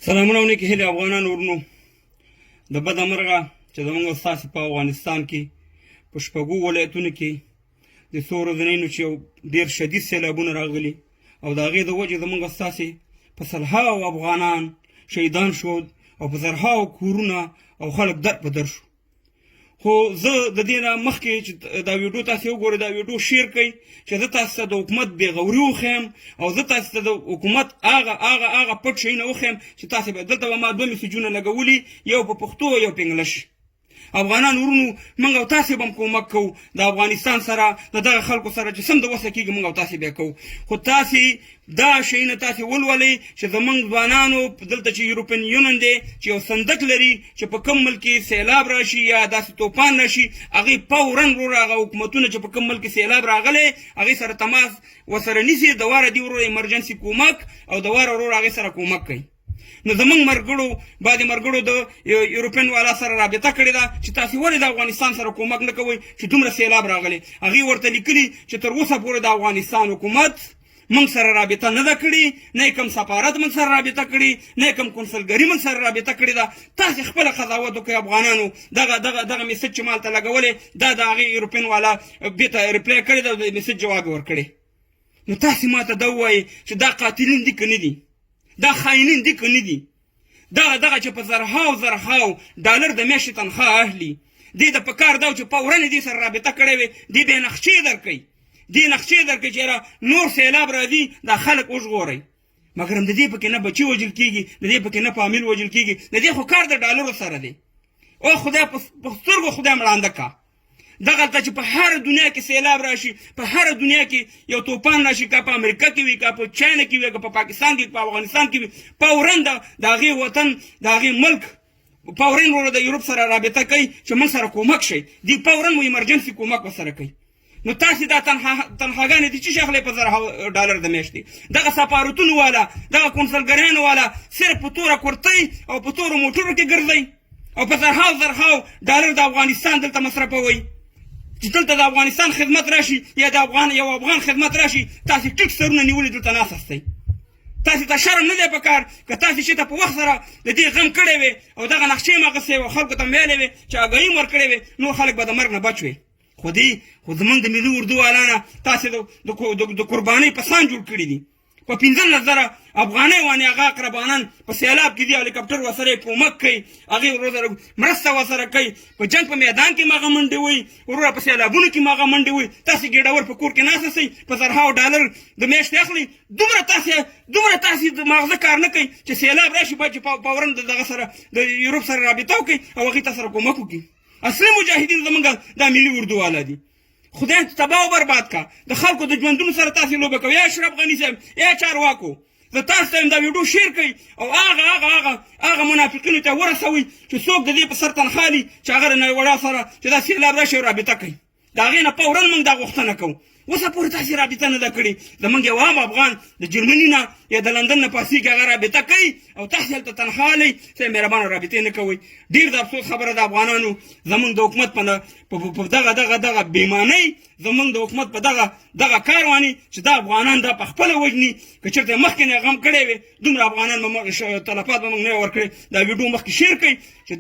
سلامونه ونکي هیلې افغانانو ورونو د بده مرغه چې زموږ ستاسې په افغانستان کې په شپږو ولایتونو کې د څو ورځنیو چې یو ډېر شدید سیلابونه راغلي او د هغې د وجې زموږ ستاسې په سلهاو افغانان شهیدان شول او په زرهاو کورونه او خلک در په در شو. خو زه د دې نه مخکې چې دا ویډیو تاسې وګورئ دا ویډیو شیر کړئ چې زه تاسو ته د حکومت بېغوري وښیم او زه تاسو ته د حکومت هغه پټ شیونه وښیم چې تاسې به دلته به ما دوه میسیجونه لګولي یو په پښتو یو په انګلیش. افغانان ورونو موږ او تاسې به هم کومک کوو د افغانستان سره د دغه خلکو سره چې سم د وسه کېږي موږ او تاسې بیا کوو. خو تاسې دا شیونه تاسې ولولئ چې زموږ ځوانانو دلته چې یوروپین یونین دی چې یو صندق لري چې په کوم ملک کې سیلاب راشي یا داسې طوفان راشي هغې فوراً ورو هغه حکومتونه چې په کوم ملک کې سیلاب راغلی هغې سره تماس ورسره نیسي د واره دي ورو ایمرجنسي کومک او د واره ورو هغې سره کومک کوي. نو زموږ مرګړو بعضې مرګړو د یوروپین والا سره رابطه کړې ده چې تاسې ولې د افغانستان سره کومک نه کوئ چې دومره سیلاب راغلی. هغې ورته لیکلي چې تر اوسه پورې د افغانستان حکومت موږ سره رابطه نه ده کړې، نه یې کوم سفارت موږ سره رابطه کړې، نه یې کوم کنسلګري موږ سره رابطه کړې ده. تاسې خپله قضاوت وکړئ افغانانو. دغه میسج چې مالته لګولې دا د هغې یوروپین والا بېرته ریپلی کړې ده او د میسج جواب یې ورکړی. نو تاسې ما ته دا ووایئ چې دا قاتلین دي که نه دي، دا خاینین دي که نه دي. دغه چې په زرهاو ډالر د میاشتې تنخواه اخلي دې ته په کار دا چې فوراً یې دې سره رابطه کړې وې دې به یې نقشې درکوي، دې نقشې درکوي چې یاره نور سیلاب راځي دا خلک وژغورئ. مګر هم د دې پکې نه بچي وژل کېږي، د دې پکې نه فامیل وژل کېږي، د دې خو کار د ډالرو سره دی. او خدای په سترګو خدای مړانده کا. دغلته چې په هر دنیا کې سیلاب راشي، په هر دنیا کې یو طوفان راشي، که په امریکا کې وي، که په چاینا کې وي، که په پاکستان کې، په افغانستان کې وي، فوراً د هغې وطن د هغې ملک فوراً ورو د یوروپ سره رابطه کوي چې موږ سره کومک شي. دوی فوراً مو ایمرجنسي کومک ورسره کوي. نو تاسې دا تنخواګانې دي چې شي اخلئ په زرهاو ډالر د میاشتې. دغه سفارتونو والا دغه کنسلګریانو والا صرف په توره کورتۍ او په تورو موټرو کې ګرځئ او په زرهاو ډالر د افغانستان دلته مصرفوئ. چې دلته د افغانستان خدمت راشي یا د یو افغان خدمت راشي تاسې ټیټ سرونه نیولي دلته ناستئ. تاسې ته شرم نه دی په کار که تاسې چې ته په وخت سره د دې غم کړی وې او دغه نقشې م اخیستې وې او خلکو ته م ویلې وې چې اګاهي م ورکړې وې نور خلک به د مرګ نه بچ وې. خو زموږ د ملي اردو والا نه تاسې د قربانۍ په سان جوړ کړي دي. په 15,000 افغانۍ وانې هغه اقربانان په سیلاب کې دي هلیکاپټر ورسره یې کومک کوي، هغې ورسره مرسته ورسره کوي. په جنګ په میدان کې م هغه منډې وایي، وروره په سیلابونو کې م هغه منډې وایي. تاسې ګېډور په کور کې ناسته سئ په زرهاو ډالر د میاشتې اخلئ. دومره تاسې د ماغزه کار نه کوي چې سیلاب راشي باید چې فوراً د دغه سره د یوروپ سره رابطه وکړئ او هغې ته سره کومک وکړي. اصلي مجاهدین زموږ دا ملي اردو والا دي. خدای تباه و برباد کا. د خلکو د ژوندونو سره تاسې لوبه کوئ. یا اشرف غني صاحب یا چارواکو زه تاسو ته دا ویډیو شیر کړئ او هغه منافقینو ته ورسوئ چې څوک د دې په سر تنخوا لي چې هغه د نړیوالو سره چې دا سیلاب راشي او رابطه کوي. د هغې نه فوراً موږ دا غوښتنه کوو. اوسه پورې تاسې رابطه نه ده کړې. زموږ یو عام افغان د جرمني نه یا د لندن نه پاسېږي هغه رابطه کوي او تاسې هلته تنخوا لئ. صاحب مهربانه رابطې نه کوئ. ډېر د افسوس خبره د افغانانو زموږ د حکومت په دغه بېمانۍ زموږ د حکومت په دغه کار واني چې دا افغانان دا په خپله وژني. که چېرته یې مخکې نه غم کړی وې دومره افغانان به تلفات به موږ نه ورکړی. دا ویډیو مخکې شیر کړئ چې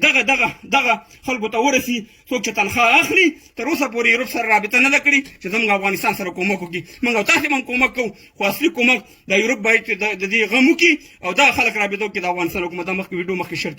دغه خلکو ته ورسي څوک چې تنخوا اخلي تر اوسه پورې یوروپ سره رابطه نه ده کړې چې زموږ افغانستان سره کومک وکړي. موږ او تاسې به هم کومک کوو خو اصلي کومک د یوروپ باید د دې غم وکړي او دغه خلک رابطه وکړي د افغانستان حکومت. دا مخکې ویډیو مخکې شیر کړئ.